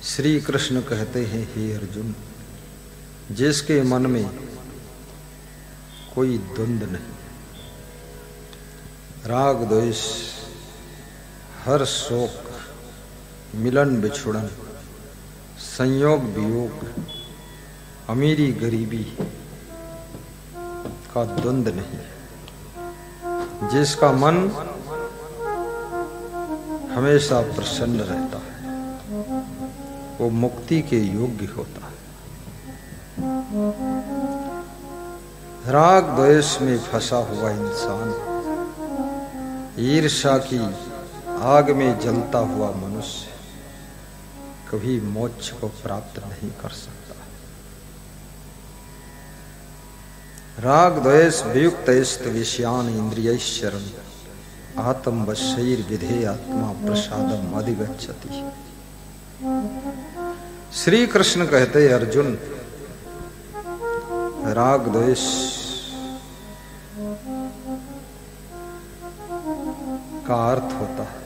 श्री कृष्ण कहते हैं, हे अर्जुन, जिसके मन में कोई द्वंद्व नहीं, राग द्वेष, हर्ष शोक, मिलन बिछुड़न, संयोग वियोग, अमीरी गरीबी का द्वंद्व नहीं, जिसका मन हमेशा प्रसन्न रहता है, वो मुक्ति के योग्य होता है। राग द्वेष में फंसा हुआ इंसान, ईर्ष्या की आग में जलता हुआ मनुष्य कभी मोक्ष को प्राप्त नहीं कर सकता। राग द्वेष वियुक्त विषयान इंद्रियैश्चरन् आत्मवशैर् विधे आत्मा प्रसादम अधिगच्छति। श्री कृष्ण कहते, अर्जुन, राग द्वेष का अर्थ होता है,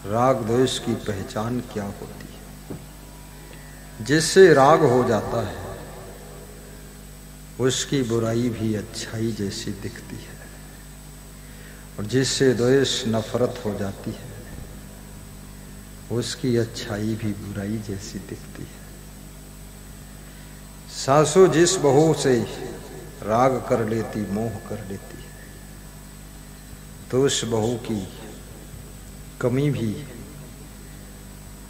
राग द्वेष की पहचान क्या होती है। जिससे राग हो जाता है उसकी बुराई भी अच्छाई जैसी दिखती है, और जिससे द्वेष नफरत हो जाती है उसकी अच्छाई भी बुराई जैसी दिखती है। सासू जिस बहू से राग कर लेती, मोह कर लेती है, तो उस बहू की कमी भी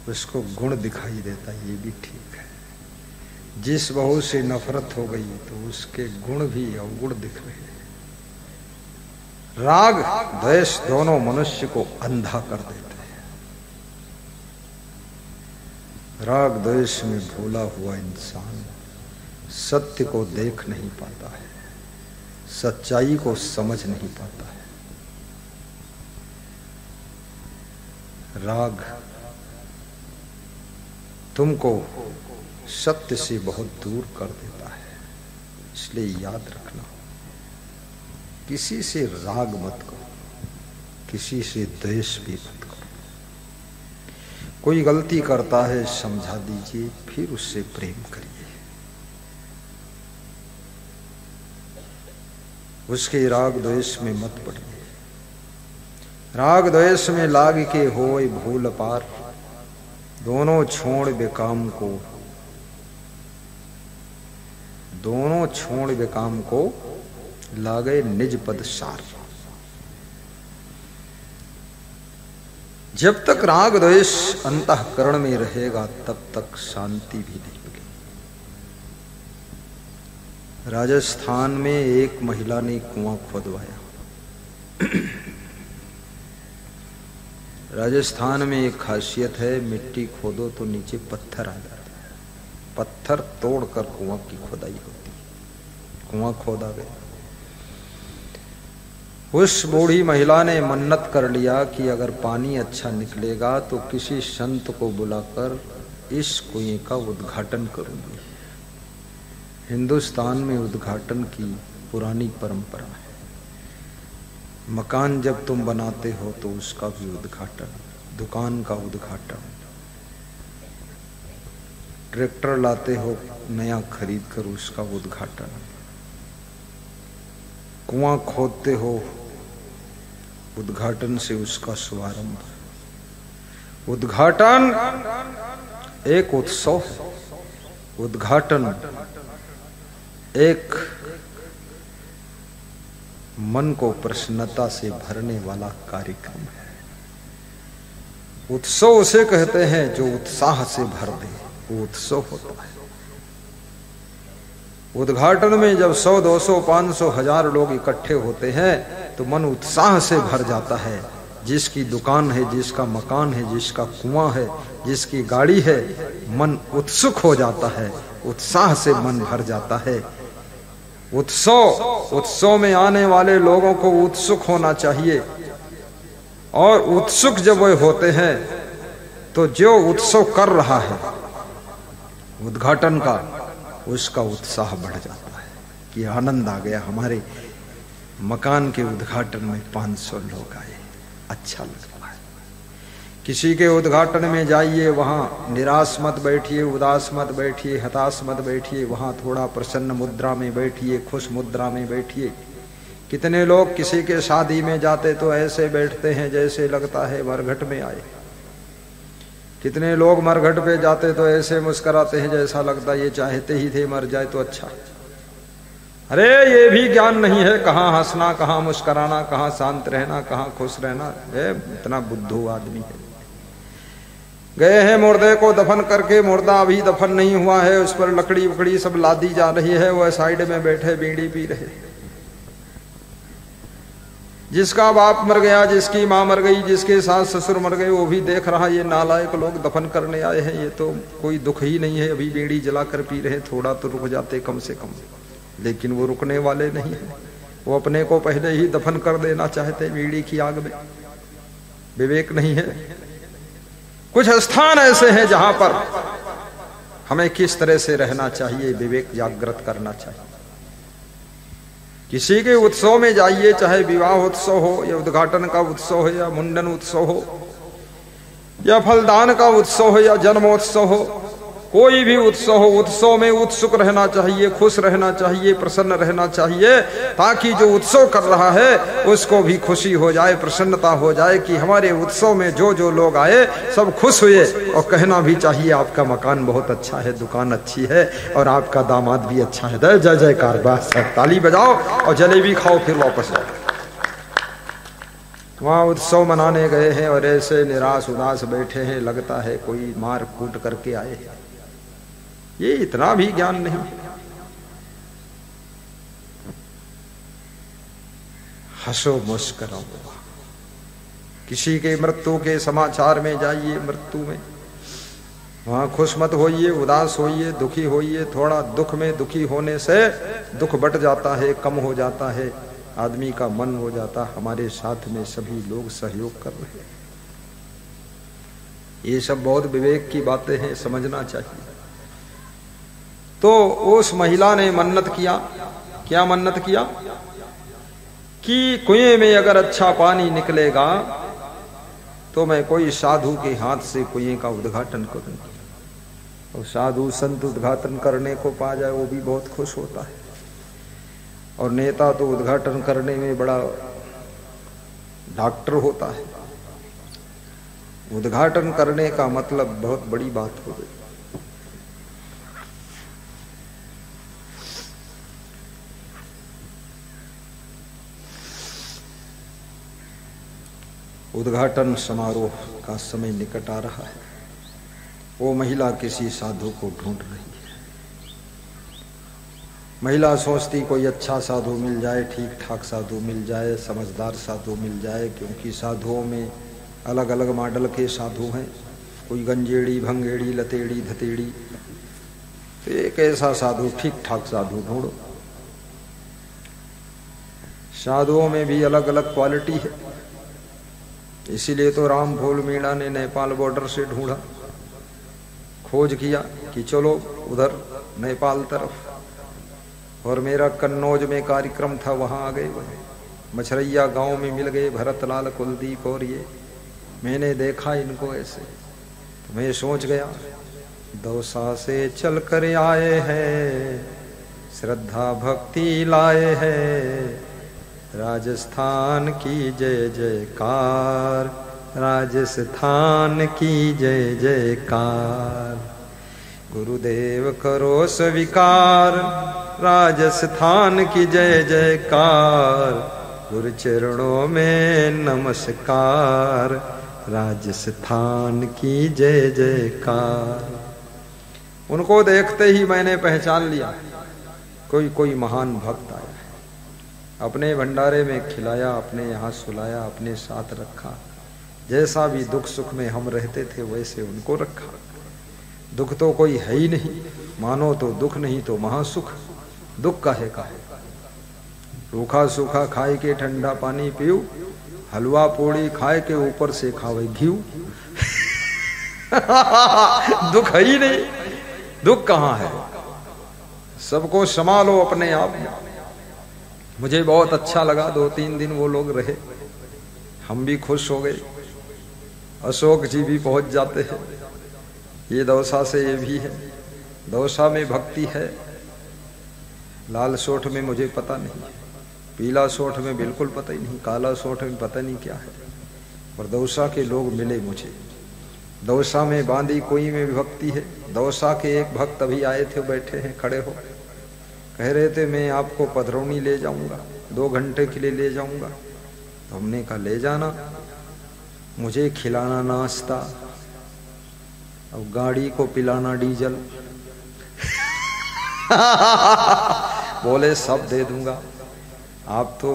उसको गुण दिखाई देता है, ये भी ठीक है। जिस बहू से नफरत हो गई तो उसके गुण भी अवगुण दिख रहे हैं। राग द्वेष दोनों मनुष्य को अंधा कर देते हैं। राग द्वेष में भूला हुआ इंसान सत्य को देख नहीं पाता है, सच्चाई को समझ नहीं पाता है। राग तुमको सत्य से बहुत दूर कर देता है, इसलिए याद रखना, किसी से राग मत करो, किसी से द्वेष भी मत करो। कोई गलती करता है समझा दीजिए, फिर उससे प्रेम करिए। उसके राग द्वेष में मत पड़िए। राग द्वेष में लाग के होए भूल पार, दोनों छोड़ बेकाम को, दोनों छोड़ बेकाम को लागे निज पद सार। जब तक राग द्वेष अंतःकरण में रहेगा तब तक शांति भी नहीं मिलेगी। राजस्थान में एक महिला ने कुआं खोदवाया। राजस्थान में एक खासियत है, मिट्टी खोदो तो नीचे पत्थर आ जाता है, पत्थर तोड़कर कुआं की खुदाई होती है। कुआं खोदा गया। उस बूढ़ी महिला ने मन्नत कर लिया कि अगर पानी अच्छा निकलेगा तो किसी संत को बुलाकर इस कुएं का उद्घाटन करूंगी। हिंदुस्तान में उद्घाटन की पुरानी परंपरा है। मकान जब तुम बनाते हो तो उसका भी उद्घाटन, दुकान का उद्घाटन, ट्रैक्टर लाते हो नया खरीद कर उसका उद्घाटन, कुआं खोदते हो उद्घाटन से उसका शुभारंभ। उद्घाटन एक उत्सव है, उद्घाटन एक मन को प्रसन्नता से भरने वाला कार्यक्रम है। उत्सव उसे कहते हैं जो उत्साह से भर दे, वो उत्सव होता है। उद्घाटन में जब 100, 200, 500, 1000 लोग इकट्ठे होते हैं तो मन उत्साह से भर जाता है। जिसकी दुकान है, जिसका मकान है, जिसका कुआं है, जिसकी गाड़ी है, मन उत्सुक हो जाता है, उत्साह से मन भर जाता है। उत्सव में आने वाले लोगों को उत्सुक होना चाहिए, और उत्सुक जब वे होते हैं तो जो उत्सव कर रहा है उद्घाटन का, उसका उत्साह बढ़ जाता है कि आनंद आ गया, हमारे मकान के उद्घाटन में 500 लोग आए, अच्छा लग रहा है। किसी के उद्घाटन में जाइए, वहां निराश मत बैठिए, उदास मत बैठिए, हताश मत बैठिए, वहां थोड़ा प्रसन्न मुद्रा में बैठिए, खुश मुद्रा में बैठिए। कितने लोग किसी के शादी में जाते तो ऐसे बैठते हैं जैसे लगता है मरघट में आए। कितने लोग मरघट पे जाते तो ऐसे मुस्कुराते हैं जैसा लगता ये चाहते ही थे मर जाए तो अच्छा। अरे ये भी ज्ञान नहीं है, कहाँ हंसना, कहाँ मुस्कुराना, कहाँ शांत रहना, कहाँ खुश रहना है। इतना बुद्धू आदमी है। गए हैं मुर्दे को दफन करके, मुर्दा अभी दफन नहीं हुआ है, उस पर लकड़ी वकड़ी सब लादी जा रही है, वह साइड में बैठे बीड़ी पी रहे। जिसका बाप मर गया, जिसकी माँ मर गई, जिसके सास ससुर मर गए, वो भी देख रहा ये नालायक लोग दफन करने आए हैं, ये तो कोई दुख ही नहीं है, अभी बीड़ी जलाकर पी रहे, थोड़ा तो रुक जाते कम से कम। लेकिन वो रुकने वाले नहीं है, वो अपने को पहले ही दफन कर देना चाहते बीड़ी की आग में। विवेक नहीं है। कुछ स्थान ऐसे हैं जहां पर हमें किस तरह से रहना चाहिए, विवेक जागृत करना चाहिए। किसी के उत्सव में जाइए, चाहे विवाह उत्सव हो या उद्घाटन का उत्सव हो या मुंडन उत्सव हो या फलदान का उत्सव हो या जन्मोत्सव हो, कोई भी उत्सव हो, उत्सव में उत्सुक रहना चाहिए, खुश रहना चाहिए, प्रसन्न रहना चाहिए, ताकि जो उत्सव कर रहा है उसको भी खुशी हो जाए, प्रसन्नता हो जाए कि हमारे उत्सव में जो जो लोग आए सब खुश हुए। और कहना भी चाहिए आपका मकान बहुत अच्छा है, दुकान अच्छी है और आपका दामाद भी अच्छा है। जय जयकार, बस ताली बजाओ और जलेबी खाओ, फिर वापस जाओ। वहाँ उत्सव मनाने गए हैं और ऐसे निराश उदास बैठे हैं, लगता है कोई मार कूट करके आए हैं। ये इतना भी ज्ञान नहीं। हंसो मुस्कुराओ। किसी के मृत्यु के समाचार में जाइए, मृत्यु में वहां खुश मत होइए, उदास होइए, दुखी होइए। थोड़ा दुख में दुखी होने से दुख बढ़ जाता है, कम हो जाता है, आदमी का मन हो जाता हमारे साथ में सभी लोग सहयोग कर रहे हैं। ये सब बहुत विवेक की बातें हैं, समझना चाहिए। तो उस महिला ने मन्नत किया। क्या मन्नत किया? कि कुएं में अगर अच्छा पानी निकलेगा तो मैं कोई साधु के हाथ से कुएं का उद्घाटन करूंगा। और साधु संत उद्घाटन करने को पा जाए वो भी बहुत खुश होता है। और नेता तो उद्घाटन करने में बड़ा डॉक्टर होता है। उद्घाटन करने का मतलब बहुत बड़ी बात हो गई। उद्घाटन समारोह का समय निकट आ रहा है। वो महिला किसी साधु को ढूंढ रही है। महिला सोचती कोई अच्छा साधु मिल जाए, ठीक ठाक साधु मिल जाए, समझदार साधु मिल जाए, क्योंकि साधुओं में अलग अलग मॉडल के साधु हैं। कोई गंजेड़ी, भंगेड़ी, लतेड़ी, धतेड़ी। तो एक ऐसा साधु, ठीक ठाक साधु ढूंढो। साधुओं में भी अलग अलग क्वालिटी है। इसीलिए तो राम फूल मीणा ने नेपाल बॉर्डर से ढूंढा, खोज किया कि चलो उधर नेपाल तरफ। और मेरा कन्नौज में कार्यक्रम था, वहां आ गए। मछरैया गांव में मिल गए भरतलाल, कुलदीप और ये। मैंने देखा इनको ऐसे तो मैं सोच गया, दौसा से चल कर आए हैं, श्रद्धा भक्ति लाए हैं, राजस्थान की जय जयकार, राजस्थान की जय जयकार। गुरुदेव करो स्वीकार, राजस्थान की जय जयकार। गुरु चरणों में नमस्कार, राजस्थान की जय जयकार। उनको देखते ही मैंने पहचान लिया, कोई महान भक्त आया। अपने भंडारे में खिलाया, अपने यहाँ सुलाया, अपने साथ रखा। जैसा भी दुख सुख में हम रहते थे वैसे उनको रखा। दुख तो कोई है ही नहीं, मानो तो दुख नहीं तो महासुख। दुख काहे का है? रूखा सूखा खाए के ठंडा पानी पीऊ, हलवा पूड़ी खाए के ऊपर से खावे घीव। दुख है ही नहीं, दुख कहाँ है? सबको संभालो अपने आप में। मुझे बहुत अच्छा लगा, 2-3 दिन वो लोग रहे, हम भी खुश हो गए। अशोक जी भी पहुंच जाते हैं। ये दौसा से ये भी है, दौसा में भक्ति है, लाल सोठ में मुझे पता नहीं, पीला सोठ में बिल्कुल पता ही नहीं, काला सोठ में पता नहीं क्या है, पर दौसा के लोग मिले मुझे। दौसा में बांदी कोई में भी भक्ति है। दौसा के एक भक्त अभी आए थे, बैठे हैं, खड़े हो, कह रहे थे मैं आपको पधरौनी ले जाऊंगा, 2 घंटे के लिए ले जाऊंगा। तो हमने कहा ले जाना, मुझे खिलाना नाश्ता, अब गाड़ी को पिलाना डीजल। बोले सब दे दूंगा, आप तो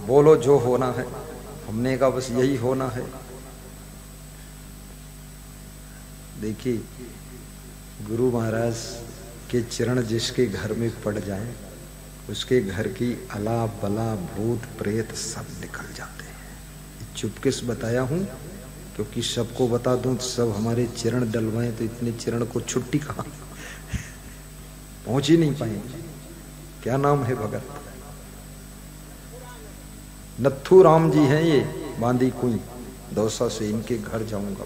बोलो जो होना है। हमने कहा बस यही होना है। देखिए, गुरु महाराज के चरण जिसके घर में पड़ जाएं, उसके घर की अला बला भूत प्रेत सब निकल जाते हैं। चुपके से बताया हूं, क्योंकि सबको बता दूं तो सब हमारे चरण डलवाएं तो इतने चरण को छुट्टी कहां, पहुंच ही नहीं पाएंगे। क्या नाम है भगत? नथु राम जी हैं ये, बांदी कुई दौसा से। इनके घर जाऊंगा,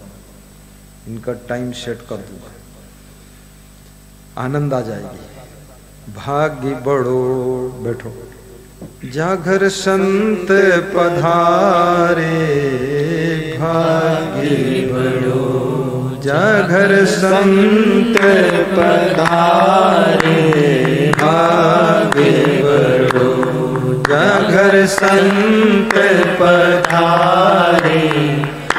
इनका टाइम सेट कर दूंगा, आनंद आ जाएगी। भाग्य बड़ो, बैठो, जागर संत पधारे, भाग्य बड़ो, जागर संत पधारे, भाग्य बड़ो, जागर संत पधारे,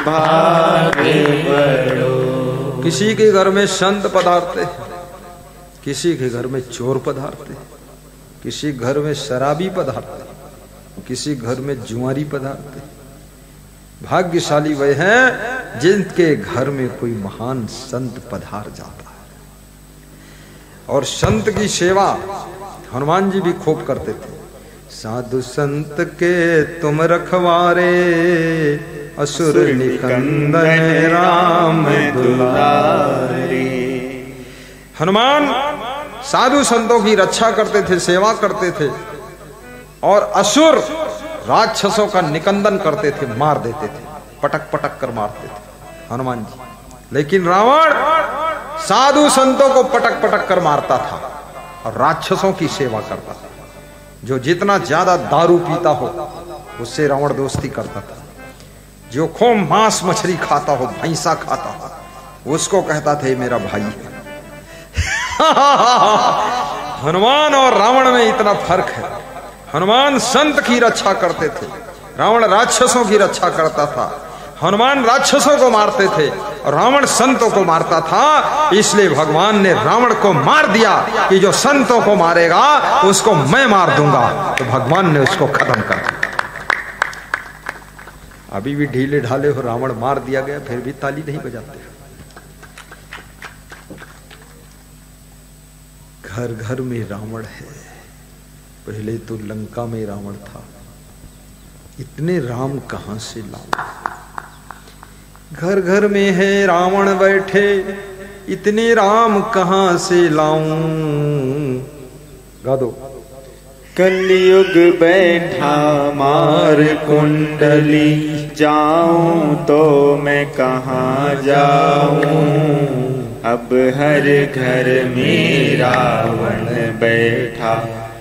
भाग्य बड़ो। किसी के घर में संत पधारते, किसी के घर में चोर पधारते, किसी घर में शराबी पधारते, किसी घर में जुआरी पधारते। भाग्यशाली वे हैं जिनके घर में कोई महान संत पधार जाता है। और संत की सेवा हनुमान जी भी खूब करते थे। साधु संत के तुम रखवारे, असुर निकंदन राम दुलारे। हनुमान साधु संतों की रक्षा करते थे, सेवा करते थे, और असुर राक्षसों का निकंदन करते थे, मार देते थे, पटक पटक कर मारते थे हनुमान जी। लेकिन रावण साधु संतों को पटक पटक कर मारता था और राक्षसों की सेवा करता था। जो जितना ज्यादा दारू पीता हो उससे रावण दोस्ती करता था। जो खूब मांस मछली खाता हो, भैंसा खाता हो, उसको कहता था मेरा भाई है। हनुमान और रावण में इतना फर्क है। हनुमान संत की रक्षा करते थे, रावण राक्षसों की रक्षा करता था। हनुमान राक्षसों को मारते थे और रावण संतों को मारता था। इसलिए भगवान ने रावण को मार दिया कि जो संतों को मारेगा उसको मैं मार दूंगा। तो भगवान ने उसको खत्म कर दिया। अभी भी ढीले ढाले हो, रावण मार दिया गया, फिर भी ताली नहीं बजाते। घर घर में रावण है। पहले तो लंका में रावण था, इतने राम कहां से लाऊं? घर घर में है रावण बैठे, इतने राम कहां से लाऊं? गा दो। कलयुग बैठा मार कुंडली, जाऊं तो मैं कहाँ जाऊं? अब हर घर में रावण बैठा,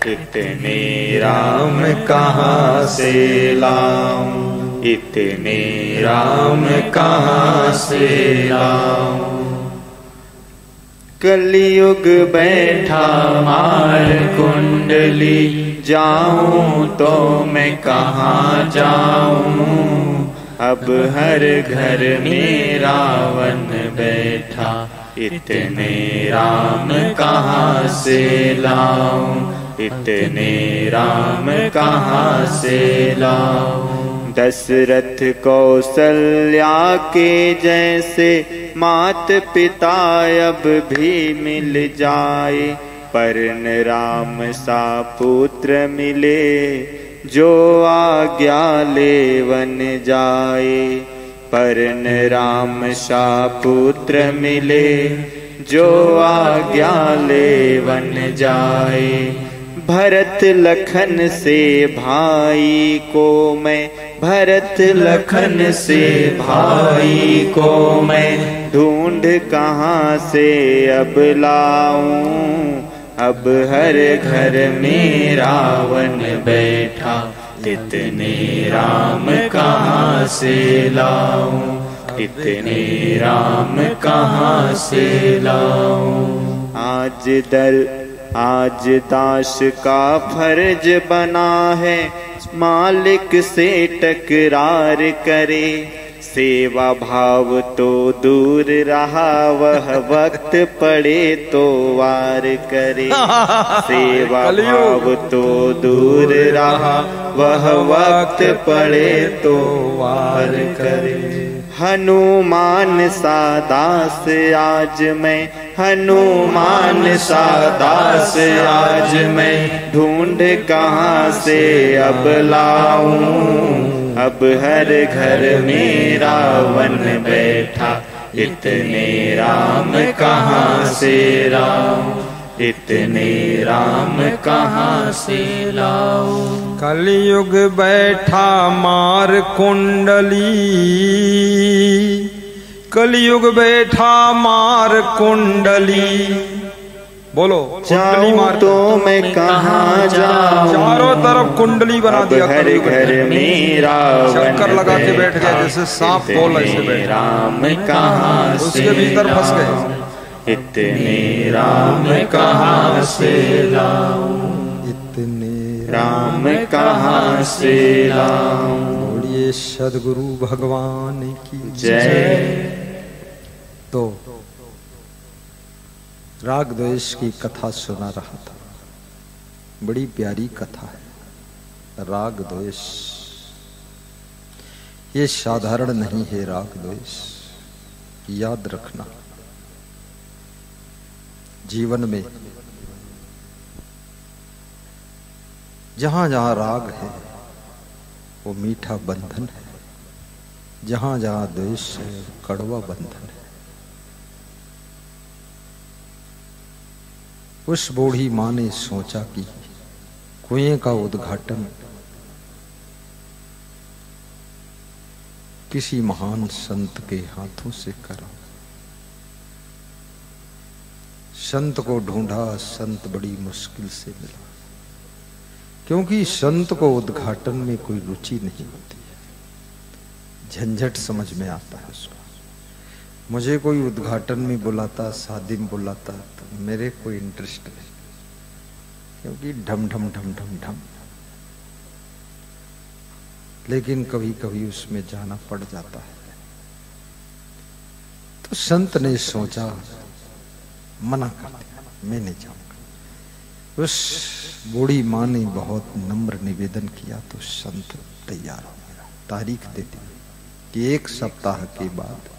इतने राम कहाँ से लाऊं? इतने राम कहाँ से लाऊं? कलयुग बैठा मार कुंडली, जाऊं तो मैं कहाँ जाऊं? अब हर घर में रावण बैठा, इतने राम कहाँ से लाऊं? इतने राम कहाँ से लाऊं? दशरथ कौशल्या के जैसे मात पिता अब भी मिल जाए, पर न राम सा पुत्र मिले, जो आज्ञा लेवन जाए। पर न राम सा पुत्र मिले, जो आज्ञा लेवन जाए। भरत लखन से भाई को मैं भरत लखन से भाई को मैं ढूंढ कहाँ से अब लाऊं। अब हर घर में रावण बैठा, इतने राम कहाँ से लाऊं, इतने राम कहाँ से लाऊं। आज दास का फर्ज बना है मालिक से टकरार करे। सेवा भाव तो दूर रहा, वह वक्त पड़े तो वार करे। सेवा भाव तो दूर रहा, वह वक्त पड़े तो वार करे। हनुमान सा दास आज मैं, हनुमान सा दास आज मैं ढूंढ कहाँ से अब लाऊं। अब हर घर में रावण बैठा, इतने राम कहाँ से लाऊं, इतने राम कहाँ से लाऊं। कलयुग बैठा मार कुंडली, कलयुग बैठा मार कुंडली। बोलो जाऊं तो मैं कहाँ जाऊं। चारों तरफ कुंडली बना दिया, हर घर में रावण चक्कर लगा के बैठ गया, जैसे सांप बोल ऐसे बैठ। राम कहाँ से उसके भीतर फंस गए। इतने राम कहाँ से लाऊं, इतने राम कहाँ से लाऊं। बोलिए सद्गुरु भगवान की जय। तो राग द्वेष की कथा सुना रहा था, बड़ी प्यारी कथा है। राग द्वेष ये साधारण नहीं है, राग द्वेष याद रखना। जीवन में जहां जहां राग है वो मीठा बंधन है, जहां जहां द्वेष है कड़वा बंधन है। उस बूढ़ी माँ ने सोचा कि कुएं का उद्घाटन किसी महान संत के हाथों से करा। संत को ढूंढा, संत बड़ी मुश्किल से मिला, क्योंकि संत को उद्घाटन में कोई रुचि नहीं होती है। झंझट समझ में आता है उसको। मुझे कोई उद्घाटन में बुलाता, शादी में बुलाता, तो मेरे कोई इंटरेस्ट नहीं, क्योंकि ढम ढम ढम ढम ढम। लेकिन कभी कभी उसमें जाना पड़ जाता है। तो संत ने सोचा, मना कर दिया, मैं नहीं जाऊंगा। उस बूढ़ी माँ ने बहुत नम्र निवेदन किया तो संत तैयार हो गया। तारीख दे दी कि 1 सप्ताह के बाद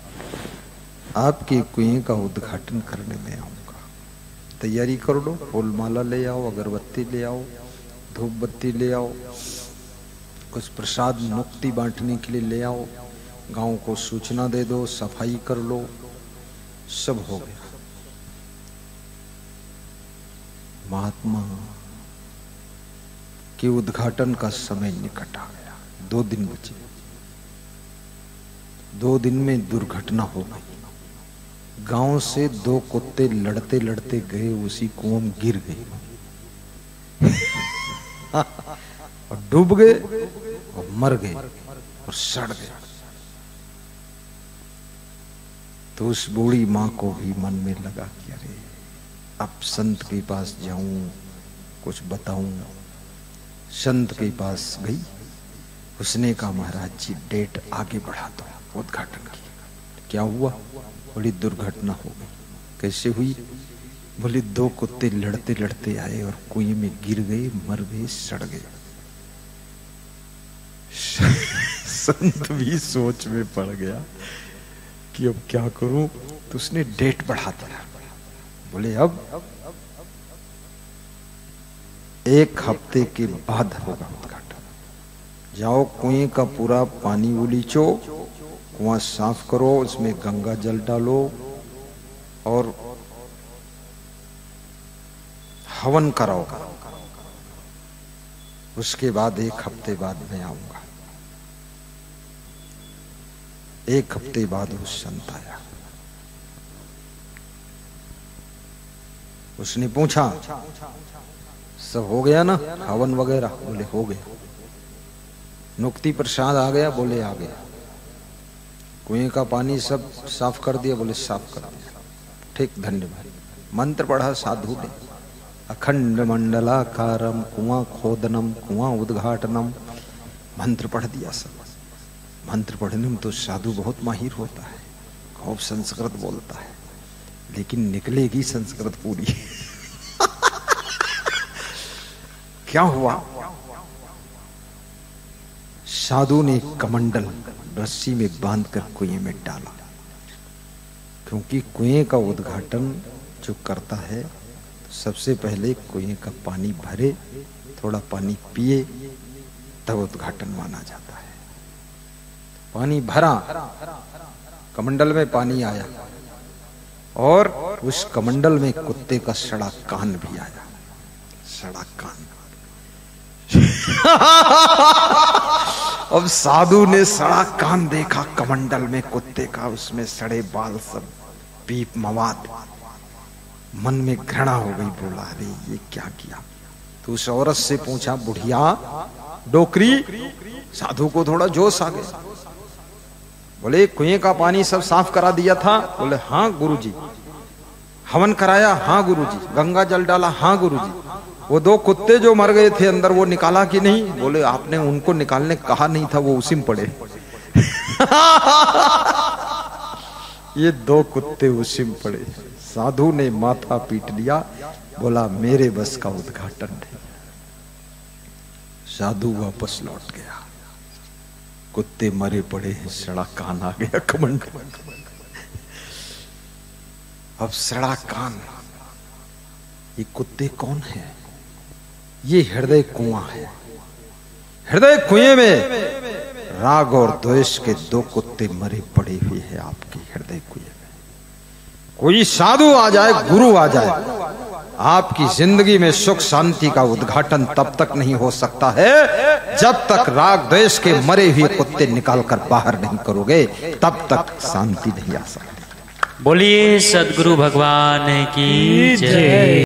आपके कुएं का उद्घाटन करने में आऊंगा। तैयारी कर लो, फूल माला ले आओ, अगरबत्ती ले आओ, धूप बत्ती ले आओ, कुछ प्रसाद मुक्ति बांटने के लिए ले आओ, गांव को सूचना दे दो, सफाई कर लो। सब हो गया। महात्मा के उद्घाटन का समय निकट आ गया। 2 दिन बचे। 2 दिन में दुर्घटना हो गई। गांव से 2 कुत्ते लड़ते लड़ते गए, उसी कुआं में गिर गए और डूब गए और मर गए और सड़ गए। तो उस बूढ़ी माँ को भी मन में लगा कि अरे अब संत के पास जाऊं, कुछ बताऊं। संत के पास गई। उसने कहा, महाराज जी डेट आगे बढ़ा दो उद्घाटन की। क्या हुआ? बड़ी दुर्घटना हो गई। कैसे हुई? बोले 2 कुत्ते लड़ते लड़ते आए और कुएं में गिर गए, मर गए, सड़ गए। संत भी सोच में पड़ गया कि अब क्या करूं। तो उसने डेट बढ़ा दिया। बोले अब 1 हफ्ते के बाद होगा उद्घाटन। जाओ कुएं का पूरा पानी उलीचो, कुआं साफ करो, उसमें गंगा जल डालो और हवन कराओ। उसके बाद 1 हफ्ते बाद मैं आऊंगा। एक हफ्ते बाद वो संत आया। उसने पूछा सब हो गया ना हवन वगैरह? बोले हो गया। नुक्ति प्रसाद आ गया? बोले आ गया। कुएं का पानी सब साफ कर दिया? बोले साफ कर दिया। ठीक, धन्यवाद। मंत्र पढ़ा साधु ने, अखंड मंडलाकारम कुआं खोदनम कुआं उद्घाटनम, मंत्र पढ़ दिया सब। मंत्र पढ़ने में तो साधु बहुत माहिर होता है, खूब संस्कृत बोलता है, लेकिन निकलेगी संस्कृत पूरी। क्या हुआ? साधु ने कमंडल रस्सी में बांधकर कुएं में डाला, क्योंकि कुएं का उद्घाटन जो करता है तो सबसे पहले कुएं का पानी भरे, थोड़ा पानी पिए, तब उद्घाटन माना जाता है। पानी भरा, कमंडल में पानी आया और उस कमंडल में कुत्ते का सड़ा कान भी आया। सड़ा कान। अब साधु ने सड़ा कान देखा कमंडल में कुत्ते का, उसमें सड़े बाल, सब पीप मवाद। मन में घृणा हो गई। बोला अरे ये क्या किया? तो उस औरत से पूछा, बुढ़िया डोकरी। साधु को थोड़ा जोश आ गया। बोले कुएं का पानी सब साफ करा दिया था? बोले हाँ गुरुजी। हवन कराया? हाँ गुरुजी। गंगा जल डाला? हाँ गुरुजी। वो 2 कुत्ते जो मर गए थे अंदर, वो निकाला कि नहीं? बोले आपने उनको निकालने कहा नहीं था, वो उसी में पड़े। ये 2 कुत्ते उसी में पड़े। साधु ने माथा पीट लिया, बोला मेरे बस का उद्घाटन नहीं। साधु वापस लौट गया। कुत्ते मरे पड़े हैं, सड़ा कान आ गया कमंडल। अब सड़ा कान, ये कुत्ते कौन है? ये हृदय कुआं है। हृदय कुएं में राग और द्वेष के 2 कुत्ते मरे पड़े हुए हैं आपके हृदय कुएं में। कोई साधु आ जाए, गुरु आ जाए, आपकी जिंदगी में सुख शांति का उद्घाटन तब तक नहीं हो सकता है जब तक राग द्वेष के मरे हुए कुत्ते निकाल कर बाहर नहीं करोगे, तब तक शांति नहीं आ सकती। बोलिए सद्गुरु भगवान की जय।